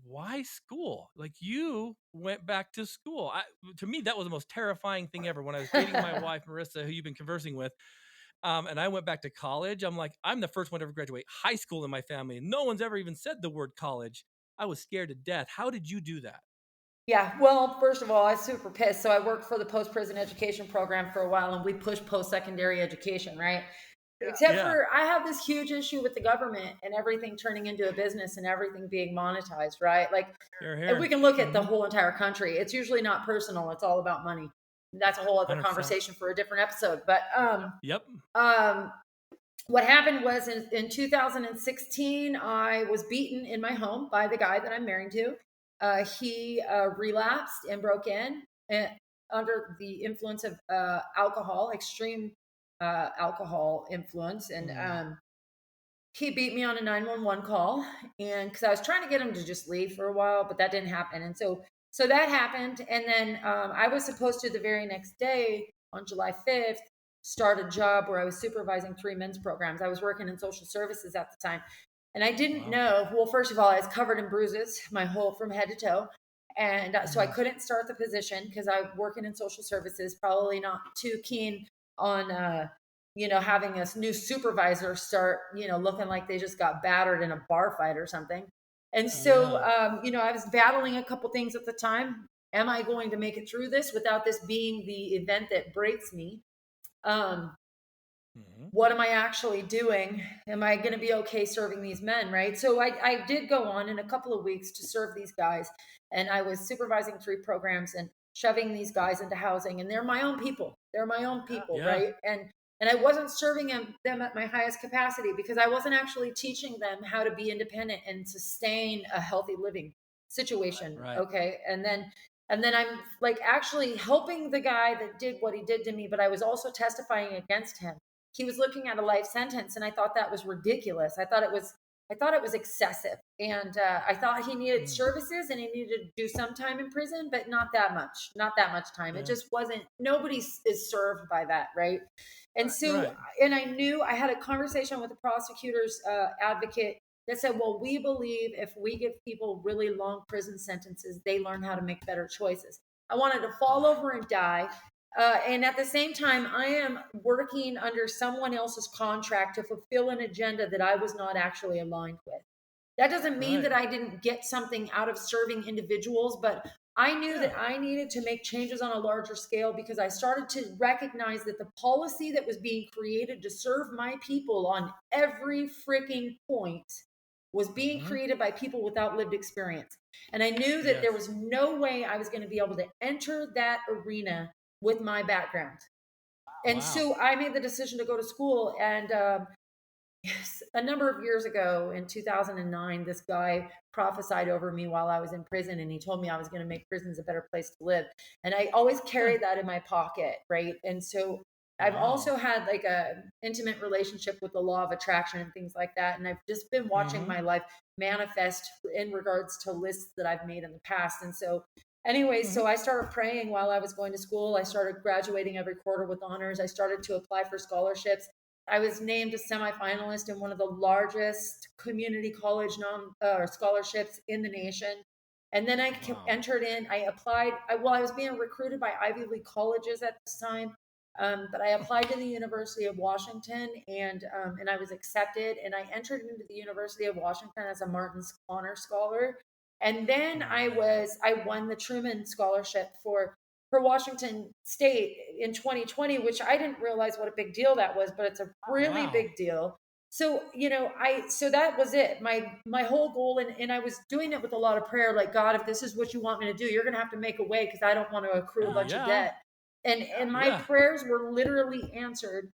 Why school? Like, you went back to school. To me, that was the most terrifying thing ever. When I was dating my wife Marissa, who you've been conversing with, and I went back to college, I'm like, I'm the first one to ever graduate high school in my family. No one's ever even said the word college. I was scared to death. How did you do that? Yeah, well, first of all, I was super pissed. So I worked for the post prison education program for a while and we pushed post secondary education, right? Except Yeah. for I have this huge issue with the government and everything turning into a business and everything being monetized, right? Like, You're and we here. can look at the Mm-hmm. whole entire country. It's usually not personal, it's all about money. That's a whole other 100%. conversation for a different episode. But Yep. um what happened was in 2016, I was beaten in my home by the guy that I'm married to. He relapsed and broke in under the influence of alcohol, extreme alcohol influence. And Mm. he beat me on a 911 call. And because I was trying to get him to just leave for a while, but that didn't happen. And so that happened. And then I was supposed to the very next day on July 5th start a job where I was supervising 3 men's programs. I was working in social services at the time. And I didn't Wow. know, well, first of all, I was covered in bruises, my whole from head to toe. And so I Mm. couldn't start the position because I'm working in social services, probably not too keen on, having a new supervisor start, looking like they just got battered in a bar fight or something. And so, Yeah. I was battling a couple things at the time. Am I going to make it through this without this being the event that breaks me? Um, Mm-hmm. what am I actually doing? Am I going to be okay serving these men? Right. So I did go on in a couple of weeks to serve these guys. And I was supervising 3 programs and shoving these guys into housing. And they're my own people. They're my own people. Yeah. Right. And I wasn't serving them at my highest capacity because I wasn't actually teaching them how to be independent and sustain a healthy living situation. Right. Okay. And then And then I'm like actually helping the guy that did what he did to me, but I was also testifying against him. He was looking at a life sentence, and I thought that was ridiculous. I thought it was excessive, and I thought he needed services and he needed to do some time in prison, but not that much time. It Yeah. just wasn't. Nobody is served by that, right? And so, Right. and I knew I had a conversation with the prosecutor's advocate that said, well, we believe if we give people really long prison sentences, they learn how to make better choices. I wanted to fall over and die. And at the same time, I am working under someone else's contract to fulfill an agenda that I was not actually aligned with. That doesn't mean that I didn't get something out of serving individuals, but I knew that I needed to make changes on a larger scale because I started to recognize that the policy that was being created to serve my people on every freaking point was being created by people without lived experience. And I knew that there was no way I was going to be able to enter that arena with my background. And so I made the decision to go to school. And yes, a number of years ago in 2009, this guy prophesied over me while I was in prison, and he told me I was going to make prisons a better place to live. And I always carried that in my pocket, right? And so I've also had like a intimate relationship with the law of attraction and things like that. And I've just been watching my life manifest in regards to lists that I've made in the past. And so anyways, so I started praying while I was going to school. I started graduating every quarter with honors. I started to apply for scholarships. I was named a semifinalist in one of the largest community college scholarships in the nation. And then I entered in, I applied, I was being recruited by Ivy League colleges at this time. But I applied to the University of Washington, and I was accepted, and I entered into the University of Washington as a Martin Honor Scholar. And then I won the Truman Scholarship for Washington State in 2020, which I didn't realize what a big deal that was, but it's a really big deal. So, so that was it. My whole goal, and I was doing it with a lot of prayer, like, God, if this is what you want me to do, you're going to have to make a way because I don't want to accrue a bunch of debt. And my prayers were literally answered.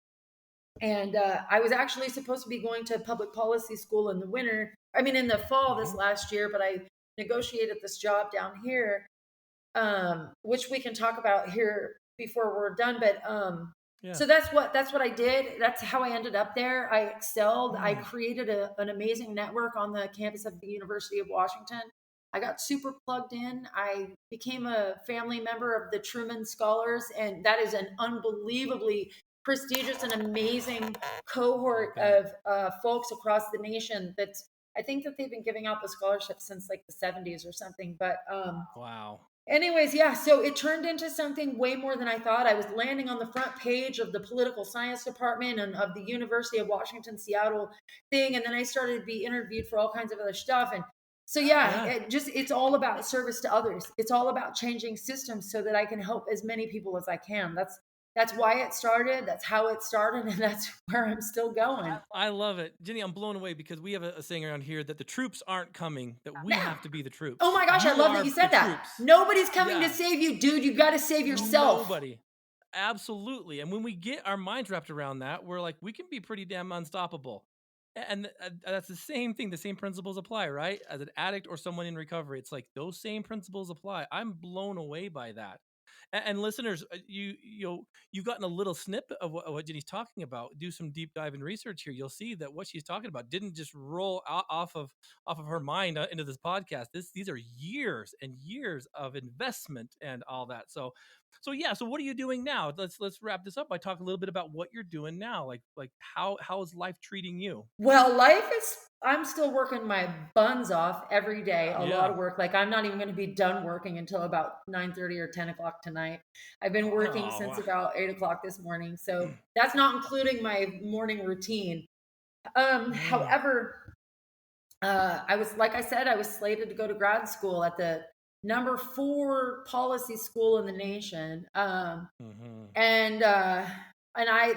And I was actually supposed to be going to public policy school in the fall this last year, but I negotiated this job down here, which we can talk about here before we're done. But so that's what I did. That's how I ended up there. I excelled. I created an amazing network on the campus of the University of Washington. I got super plugged in. I became a family member of the Truman Scholars, and that is an unbelievably prestigious and amazing cohort of folks across the nation. I think that they've been giving out the scholarships since like the 70s or something. But anyways, yeah, so it turned into something way more than I thought. I was landing on the front page of the political science department and of the University of Washington, Seattle thing. And then I started to be interviewed for all kinds of other stuff. And so, it's all about service to others. It's all about changing systems so that I can help as many people as I can. That's why it started. That's how it started. And that's where I'm still going. I love it. Ginny, I'm blown away because we have a saying around here that the troops aren't coming, that we have to be the troops. Oh my gosh, I love that you said that. Troops. Nobody's coming to save you, dude. You got to save yourself. Nobody. Absolutely. And when we get our minds wrapped around that, we're like, we can be pretty damn unstoppable. And that's the same thing. The same principles apply, right? As an addict or someone in recovery, it's like those same principles apply. I'm blown away by that. And listeners, you've gotten a little snippet of what Ginny's talking about. Do some deep dive and research here. You'll see that what she's talking about didn't just roll off of her mind into this podcast. These are years and years of investment and all that. So what are you doing now? Let's wrap this up by talking a little bit about what you're doing now. Like how is life treating you? Well, I'm still working my buns off every day. A lot of work. Like I'm not even going to be done working until about 9:30 or 10 o'clock tonight. I've been working since about 8 o'clock this morning. So that's not including my morning routine. However, I was slated to go to grad school at the number 4 policy school in the nation.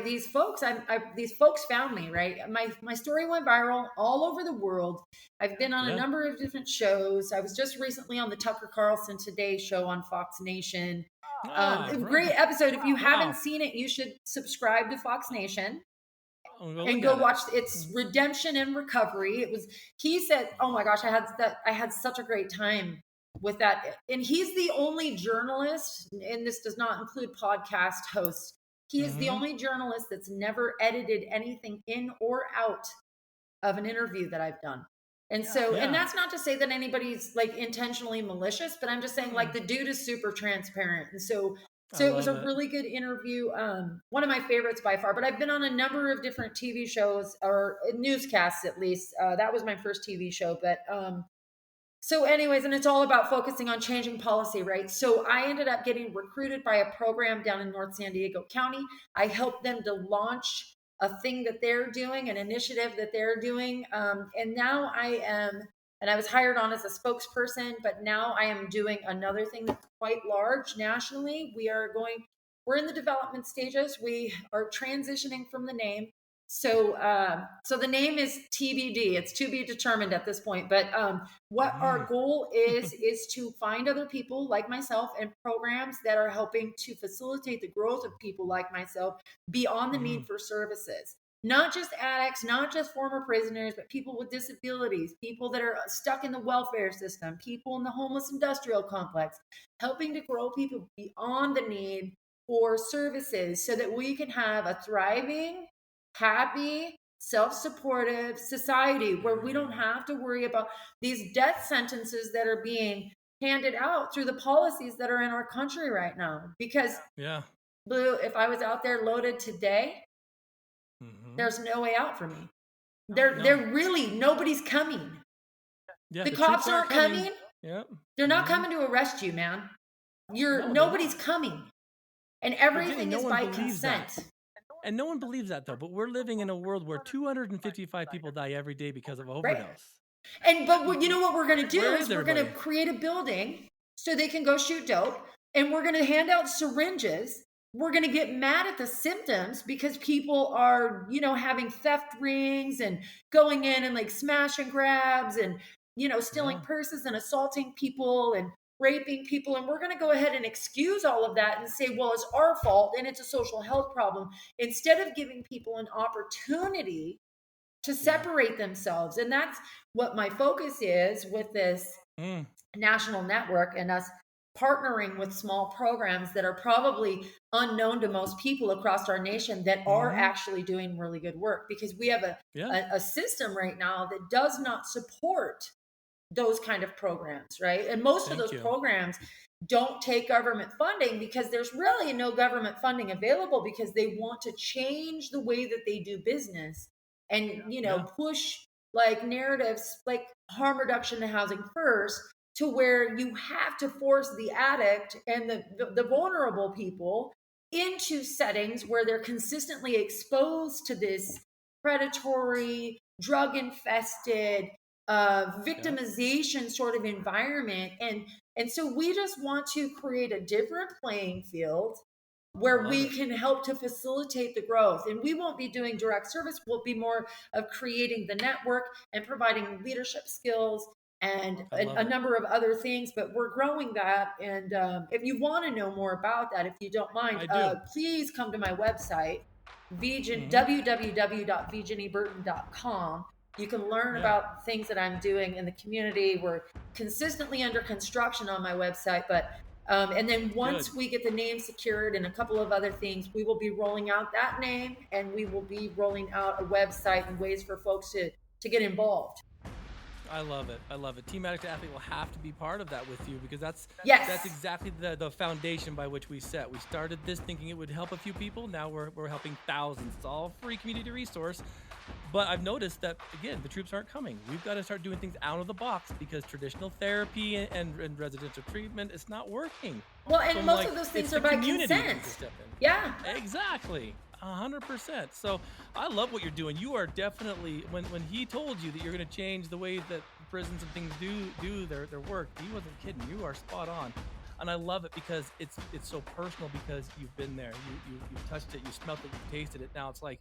These folks found me, right? My story went viral all over the world. I've been on a number of different shows. I was just recently on the Tucker Carlson Today show on Fox Nation. Great episode. If you haven't seen it, you should subscribe to Fox Nation. And go watch it's Redemption and Recovery. He said, oh my gosh, I had such a great time with that. And he's the only journalist, and this does not include podcast hosts. He is the only journalist that's never edited anything in or out of an interview that I've done. And so, and that's not to say that anybody's like intentionally malicious, but I'm just saying like the dude is super transparent. And so it was a really good interview. One of my favorites by far, but I've been on a number of different TV shows or newscasts at least. That was my first TV show, but, so anyways, and it's all about focusing on changing policy, right? So I ended up getting recruited by a program down in North San Diego County. I helped them to launch a thing that they're doing, an initiative that they're doing. And now I am, and I was hired on as a spokesperson, but now I am doing another thing that's quite large nationally. We're in the development stages. We are transitioning from the name. So the name is TBD. It's to be determined at this point. But what our goal is to find other people like myself and programs that are helping to facilitate the growth of people like myself beyond the need for services. Not just addicts, not just former prisoners, but people with disabilities, people that are stuck in the welfare system, people in the homeless industrial complex, helping to grow people beyond the need for services so that we can have a thriving, happy, self-supportive society where we don't have to worry about these death sentences that are being handed out through the policies that are in our country right now. Because Blu, if I was out there loaded today, there's no way out for me. They're really, nobody's coming. The cops aren't coming. They're not coming to arrest you, man. Nobody's coming. And everything is by consent. And no one believes that, though. But we're living in a world where 255 people die every day because of overdose. Right. But you know what we're going to do is we're going to create a building so they can go shoot dope. And we're going to hand out syringes. We're going to get mad at the symptoms because people are, having theft rings and going in and like smash and grabs and, stealing purses and assaulting people and raping people. And we're going to go ahead and excuse all of that and say, well, it's our fault and it's a social health problem, instead of giving people an opportunity to separate themselves. And that's what my focus is with this national network and us partnering with small programs that are probably unknown to most people across our nation that are actually doing really good work, because we have a system right now that does not support those kind of programs, right? And most of those programs don't take government funding because there's really no government funding available, because they want to change the way that they do business and, push like narratives like harm reduction to housing first, to where you have to force the addict and the vulnerable people into settings where they're consistently exposed to this predatory, drug-infested, victimization sort of environment. And so we just want to create a different playing field where we can help to facilitate the growth. And we won't be doing direct service. We'll be more of creating the network and providing leadership skills and a number of other things, but we're growing that. And if you want to know more about that, if you don't mind, please come to my website, www.vginnyburton.com. You can learn about things that I'm doing in the community. We're consistently under construction on my website, but and then once we get the name secured and a couple of other things, we will be rolling out that name, and we will be rolling out a website and ways for folks to get involved. I love it. Team Addict to Athlete will have to be part of that with you, because that's exactly the foundation by which we set. We started this thinking it would help a few people. Now we're helping thousands. It's all free community resource. But I've noticed that, again, the troops aren't coming. We've got to start doing things out of the box, because traditional therapy and residential treatment is not working. Well, and most of those things are by consent. Yeah. Exactly. 100%. So I love what you're doing. You are definitely, when he told you that you're going to change the way that prisons and things do their work, he wasn't kidding. You are spot on. And I love it because it's so personal, because you've been there. You've touched it, you smelt it, you tasted it. Now it's like,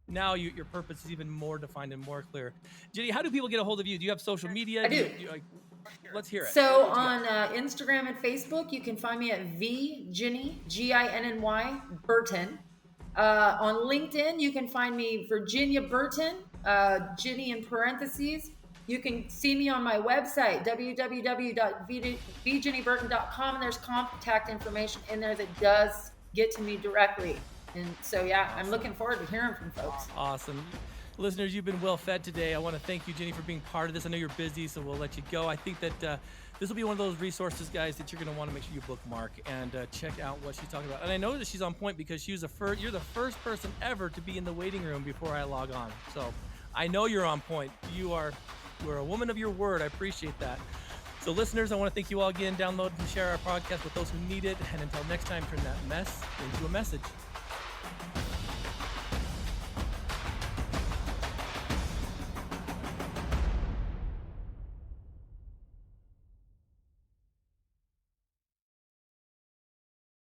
now your purpose is even more defined and more clear. Ginny, how do people get a hold of you? Do you have social media? I do. Let's hear it. So on Instagram and Facebook, you can find me at V Ginny, Ginny Burton. On LinkedIn, you can find me Virginia Burton, Ginny in parentheses. You can see me on my website, www.vginnyburton.com, and there's contact information in there that does get to me directly. And so, yeah, Awesome. I'm looking forward to hearing from folks. Awesome. Listeners, you've been well fed today. I want to thank you, Ginny, for being part of this. I know you're busy, so we'll let you go. I think that this will be one of those resources, guys, that you're going to want to make sure you bookmark and check out what she's talking about. And I know that she's on point because you're the first person ever to be in the waiting room before I log on. So I know you're on point. You are a woman of your word. I appreciate that. So listeners, I want to thank you all again. Download and share our podcast with those who need it. And until next time, turn that mess into a message.